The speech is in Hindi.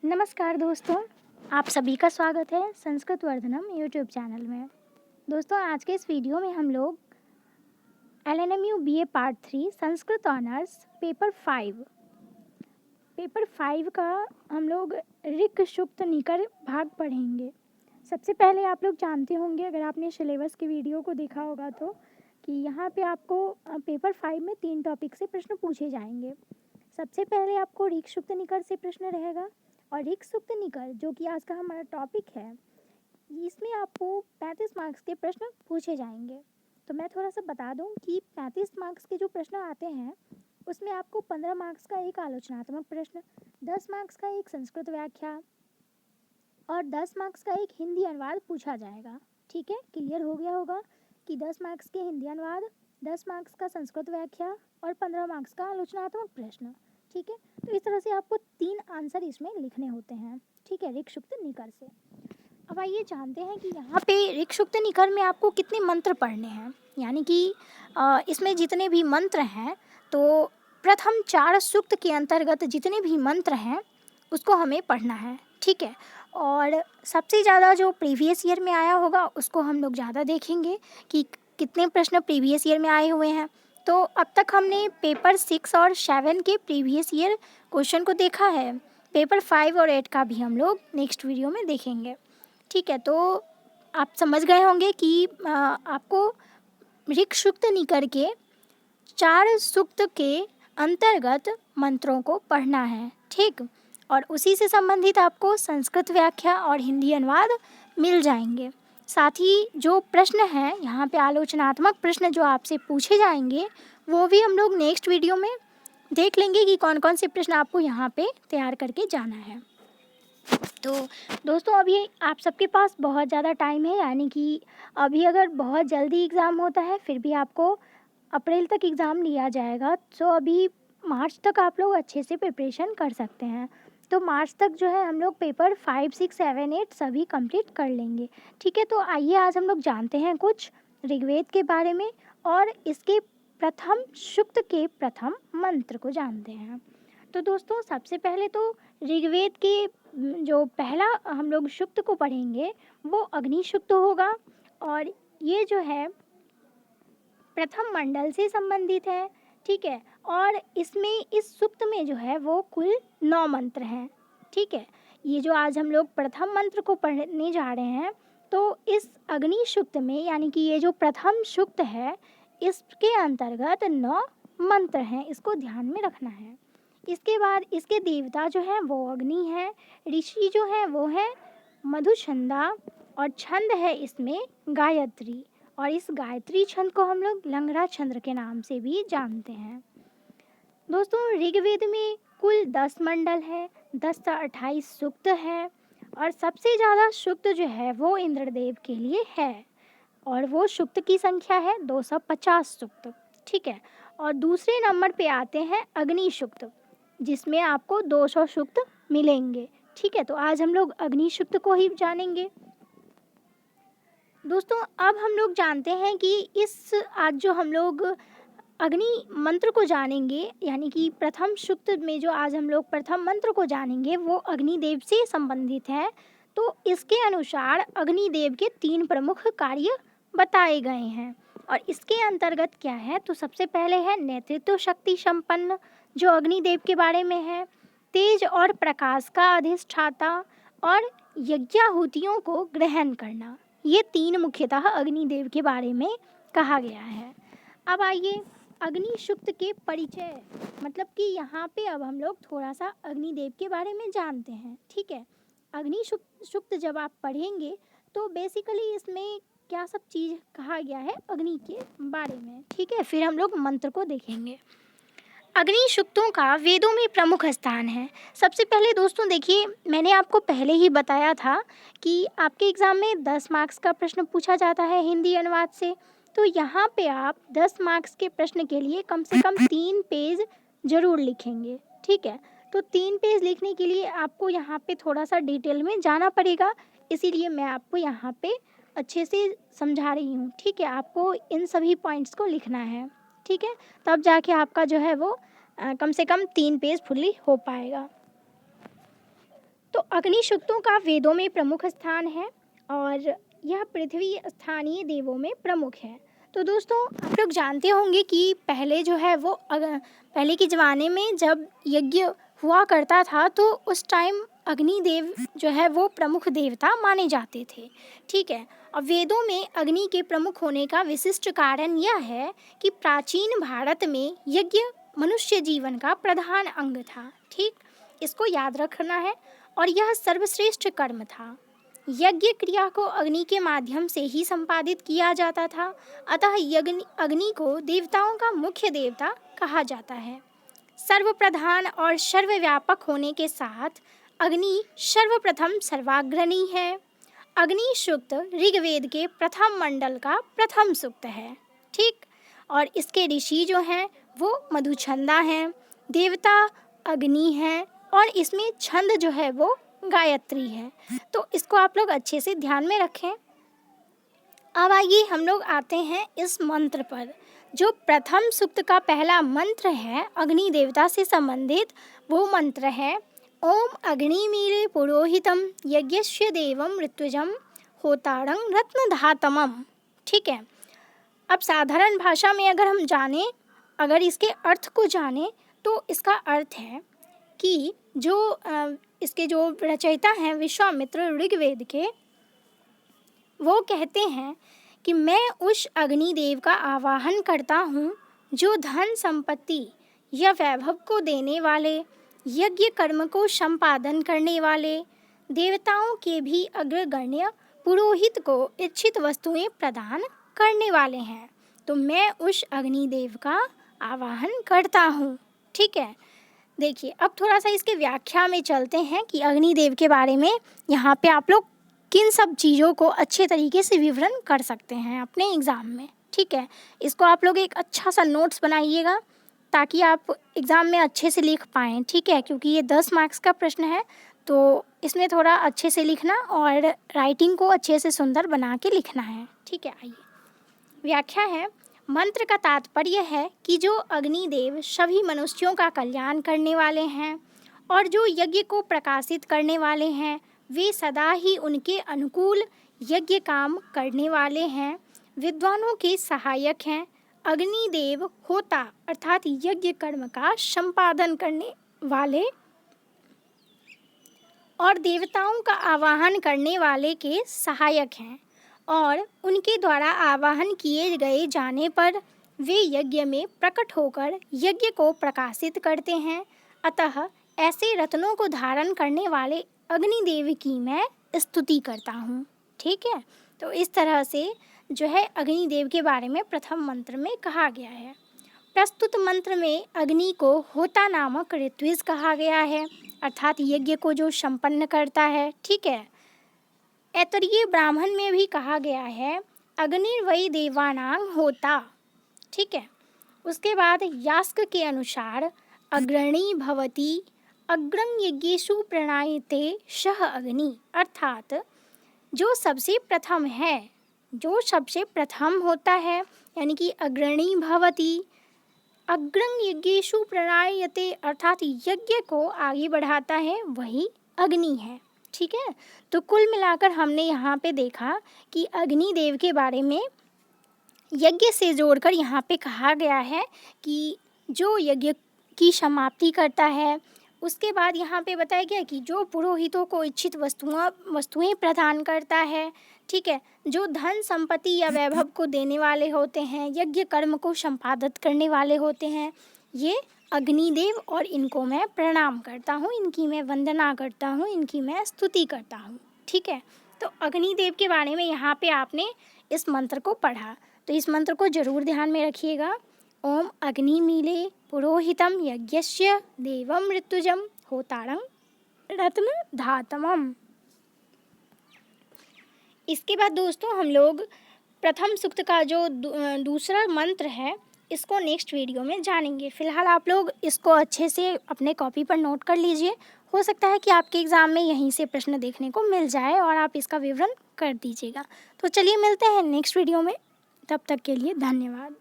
नमस्कार दोस्तों, आप सभी का स्वागत है संस्कृत वर्धनम यूट्यूब चैनल में। दोस्तों, आज के इस वीडियो में हम लोग LNMU BA part 3 Sanskrit honours paper 5 का हम लोग ऋक् शुक्त निकर भाग पढ़ेंगे। सबसे पहले आप लोग जानते होंगे, अगर आपने सिलेबस की वीडियो को देखा होगा तो, कि यहाँ पे आपको पेपर 5 में 3 टॉपिक से प्रश्न पूछे जाएंगे। सबसे पहले आपको ऋक् शुक्त निकर से प्रश्न रहेगा, और ऋक् शुक्त निकर जो कि आज का हमारा टॉपिक है, इसमें आपको 35 मार्क्स के प्रश्न पूछे जाएंगे। तो मैं थोड़ा सा बता दूं कि 35 मार्क्स के जो प्रश्न आते हैं उसमें आपको 15 मार्क्स का एक आलोचनात्मक प्रश्न, 10 मार्क्स का एक संस्कृत व्याख्या और 10 मार्क्स का एक हिंदी अनुवाद पूछा जाएगा। ठीक है, क्लियर हो गया होगा कि 10 मार्क्स के हिंदी अनुवाद, 10 मार्क्स का संस्कृत व्याख्या और 15 मार्क्स का आलोचनात्मक प्रश्न। ठीक है, तो इस तरह से आपको 3 आंसर इसमें लिखने होते हैं। ठीक है, ऋक् शुक्त निकर से। अब आइए जानते हैं कि यहाँ पे ऋक् शुक्त निकर में आपको कितने मंत्र पढ़ने हैं। यानी कि इसमें जितने भी मंत्र हैं, तो प्रथम 4 सूक्त के अंतर्गत जितने भी मंत्र हैं उसको हमें पढ़ना है। ठीक है, और सबसे ज़्यादा जो प्रीवियस ईयर में आया होगा उसको हम लोग ज़्यादा देखेंगे कि कितने प्रश्न प्रीवियस ईयर में आए हुए हैं। तो अब तक हमने पेपर 6 और 7 के प्रीवियस ईयर क्वेश्चन को देखा है। पेपर 5 और 8 का भी हम लोग नेक्स्ट वीडियो में देखेंगे। ठीक है, तो आप समझ गए होंगे कि आपको ऋक् शुक्त निकर के 4 सूक्त के अंतर्गत मंत्रों को पढ़ना है। ठीक, और उसी से संबंधित आपको संस्कृत व्याख्या और हिंदी अनुवाद मिल जाएंगे। साथ ही जो प्रश्न हैं यहाँ पे, आलोचनात्मक प्रश्न जो आपसे पूछे जाएंगे, वो भी हम लोग नेक्स्ट वीडियो में देख लेंगे कि कौन कौन से प्रश्न आपको यहाँ पे तैयार करके जाना है। तो दोस्तों, अभी आप सबके पास बहुत ज़्यादा टाइम है, यानी कि अभी अगर बहुत जल्दी एग्ज़ाम होता है फिर भी आपको अप्रैल तक एग्ज़ाम लिया जाएगा। तो अभी मार्च तक आप लोग अच्छे से प्रिपरेशन कर सकते हैं। तो मार्च तक जो है हम लोग पेपर 5, 6, 7, 8 सभी कंप्लीट कर लेंगे। ठीक है, तो आइए आज हम लोग जानते हैं कुछ ऋग्वेद के बारे में और इसके प्रथम सूक्त के प्रथम मंत्र को जानते हैं। तो दोस्तों, सबसे पहले तो ऋग्वेद के जो पहला हम लोग सूक्त को पढ़ेंगे वो अग्नि सूक्त होगा, और ये जो है प्रथम मंडल से संबंधित है। ठीक है, और इसमें इस सूक्त में जो है वो कुल 9 मंत्र हैं। ठीक है, ये जो आज हम लोग प्रथम मंत्र को पढ़ने जा रहे हैं, तो इस अग्नि सूक्त में, यानी कि ये जो प्रथम सूक्त है, इसके अंतर्गत 9 मंत्र हैं, इसको ध्यान में रखना है। इसके बाद इसके देवता जो हैं वो अग्नि है, ऋषि जो हैं वो है मधुछंदा, और छंद है इसमें गायत्री, और इस गायत्री छंद को हम लोग लंगड़ा छंद के नाम से भी जानते हैं। दोस्तों, ऋग्वेद में कुल 10 मंडल है, 10 से 28 सूक्त है, और सबसे ज़्यादा सूक्त जो है वो इंद्रदेव के लिए है, और वो सूक्त की संख्या है 250 सूक्त। ठीक है, और दूसरे नंबर पे आते हैं अग्नि सूक्त, जिसमें आपको 200 सूक्त मिलेंगे। ठीक है, तो आज हम लोग अग्नि सूक्त को ही जानेंगे। दोस्तों, अब हम लोग जानते हैं कि इस आज जो हम लोग अग्नि मंत्र को जानेंगे, यानी कि प्रथम सूक्त में जो आज हम लोग प्रथम मंत्र को जानेंगे वो अग्निदेव से संबंधित है। तो इसके अनुसार अग्निदेव के 3 प्रमुख कार्य बताए गए हैं, और इसके अंतर्गत क्या है, तो सबसे पहले है नेतृत्व शक्ति संपन्न, जो अग्निदेव के बारे में है, तेज और प्रकाश का अधिष्ठाता, और यज्ञाहुतियों को ग्रहण करना। ये 3 मुख्यतः अग्निदेव के बारे में कहा गया है। अब आइए अग्नि सूक्त के परिचय, मतलब कि यहाँ पे अब हम लोग थोड़ा सा अग्निदेव के बारे में जानते हैं। ठीक है, अग्नि सूक्त जब आप पढ़ेंगे तो बेसिकली इसमें क्या सब चीज़ कहा गया है अग्नि के बारे में। ठीक है, फिर हम लोग मंत्र को देखेंगे। अग्नि सूक्तों का वेदों में प्रमुख स्थान है। सबसे पहले दोस्तों देखिए, मैंने आपको पहले ही बताया था कि आपके एग्ज़ाम में 10 मार्क्स का प्रश्न पूछा जाता है हिंदी अनुवाद से। तो यहाँ पे आप 10 मार्क्स के प्रश्न के लिए कम से कम 3 पेज ज़रूर लिखेंगे। ठीक है, तो 3 पेज लिखने के लिए आपको यहाँ पे थोड़ा सा डिटेल में जाना पड़ेगा, इसीलिए मैं आपको यहाँ पे अच्छे से समझा रही हूँ। ठीक है, आपको इन सभी पॉइंट्स को लिखना है। ठीक है, तब जाके आपका जो है वो कम से कम 3 पेज फुल्ली हो पाएगा। तो अग्नि सूक्तों का वेदों में प्रमुख स्थान है और यह पृथ्वी स्थानीय देवों में प्रमुख है। तो दोस्तों आप लोग जानते होंगे कि पहले जो है वो पहले के ज़माने में जब यज्ञ हुआ करता था तो उस टाइम अग्निदेव जो है वो प्रमुख देवता माने जाते थे। ठीक है, और वेदों में अग्नि के प्रमुख होने का विशिष्ट कारण यह है कि प्राचीन भारत में यज्ञ मनुष्य जीवन का प्रधान अंग था। ठीक, इसको याद रखना है और यह सर्वश्रेष्ठ कर्म था। यज्ञ क्रिया को अग्नि के माध्यम से ही संपादित किया जाता था, अतः अग्नि को देवताओं का मुख्य देवता कहा जाता है। सर्वप्रधान और सर्वव्यापक होने के साथ अग्नि सर्वप्रथम सर्वाग्रणी है। अग्नि सूक्त ऋग्वेद के प्रथम मंडल का प्रथम सूक्त है। ठीक, और इसके ऋषि जो हैं वो मधुछंदा हैं, देवता अग्नि है और इसमें छंद जो है वो गायत्री है। तो इसको आप लोग अच्छे से ध्यान में रखें। अब आइए हम लोग आते हैं इस मंत्र पर। जो प्रथम सूक्त का पहला मंत्र है अग्नि देवता से संबंधित, वो मंत्र है ओम अग्निमीले पुरोहितम यज्ञस्य देवम ऋत्विजम होतारं रत्नधातमम। ठीक है, अब साधारण भाषा में अगर इसके अर्थ को जाने तो इसका अर्थ है कि इसके जो रचयिता हैं विश्वामित्र ऋग्वेद के, वो कहते हैं कि मैं उस अग्निदेव का आवाहन करता हूँ जो धन संपत्ति या वैभव को देने वाले, यज्ञ कर्म को संपादन करने वाले, देवताओं के भी अग्रगण्य पुरोहित को इच्छित वस्तुएं प्रदान करने वाले हैं। तो मैं उस अग्निदेव का आवाहन करता हूँ। ठीक है, देखिए अब थोड़ा सा इसके व्याख्या में चलते हैं कि अग्निदेव के बारे में यहाँ पे आप लोग किन सब चीज़ों को अच्छे तरीके से विवरण कर सकते हैं अपने एग्ज़ाम में। ठीक है, इसको आप लोग एक अच्छा सा नोट्स बनाइएगा ताकि आप एग्ज़ाम में अच्छे से लिख पाएँ। ठीक है, क्योंकि ये 10 मार्क्स का प्रश्न है तो इसमें थोड़ा अच्छे से लिखना और राइटिंग को अच्छे से सुंदर बना के लिखना है। ठीक है, आइए व्याख्या है। मंत्र का तात्पर्य है कि जो अग्निदेव सभी मनुष्यों का कल्याण करने वाले हैं और जो यज्ञ को प्रकाशित करने वाले हैं, वे सदा ही उनके अनुकूल यज्ञ काम करने वाले हैं, विद्वानों के सहायक हैं। अग्निदेव होता अर्थात यज्ञ कर्म का संपादन करने वाले और देवताओं का आवाहन करने वाले के सहायक हैं और उनके द्वारा आवाहन किए गए जाने पर वे यज्ञ में प्रकट होकर यज्ञ को प्रकाशित करते हैं। अतः ऐसे रत्नों को धारण करने वाले अग्निदेव की मैं स्तुति करता हूँ। ठीक है, तो इस तरह से जो है अग्निदेव के बारे में प्रथम मंत्र में कहा गया है। प्रस्तुत मंत्र में अग्नि को होता नामक ऋत्विज कहा गया है, अर्थात यज्ञ को जो संपन्न करता है। ठीक है, ऐतरीय ब्राह्मण में भी कहा गया है अग्निर्वै देवानां होता। ठीक है, उसके बाद यास्क के अनुसार अग्रणी भवति अग्रं यज्ञेषु प्रणायते सह अग्नि, अर्थात जो सबसे प्रथम है, जो सबसे प्रथम होता है, यानी कि अग्रणी भवति अग्रं यज्ञेषु प्रणायते, अर्थात यज्ञ को आगे बढ़ाता है, वही अग्नि है। ठीक है, तो कुल मिलाकर हमने यहाँ पे देखा कि अग्निदेव के बारे में यज्ञ से जोड़कर यहाँ पे कहा गया है कि जो यज्ञ की समाप्ति करता है। उसके बाद यहाँ पे बताया गया कि जो पुरोहितों को इच्छित वस्तुएं प्रदान करता है। ठीक है, जो धन संपत्ति या वैभव को देने वाले होते हैं, यज्ञ कर्म को संपादित करने वाले होते हैं, ये अग्निदेव और इनको मैं प्रणाम करता हूँ, इनकी मैं वंदना करता हूँ, इनकी मैं स्तुति करता हूँ। ठीक है, तो अग्निदेव के बारे में यहाँ पे आपने इस मंत्र को पढ़ा, तो इस मंत्र को जरूर ध्यान में रखिएगा। ओम अग्निमीले पुरोहितम यज्ञस्य देवम ऋतुजम होतारं रत्नधातमम। इसके बाद दोस्तों हम लोग प्रथम सूक्त का जो दूसरा मंत्र है इसको नेक्स्ट वीडियो में जानेंगे। फिलहाल आप लोग इसको अच्छे से अपने कॉपी पर नोट कर लीजिए, हो सकता है कि आपके एग्ज़ाम में यहीं से प्रश्न देखने को मिल जाए और आप इसका विवरण कर दीजिएगा। तो चलिए मिलते हैं नेक्स्ट वीडियो में, तब तक के लिए धन्यवाद।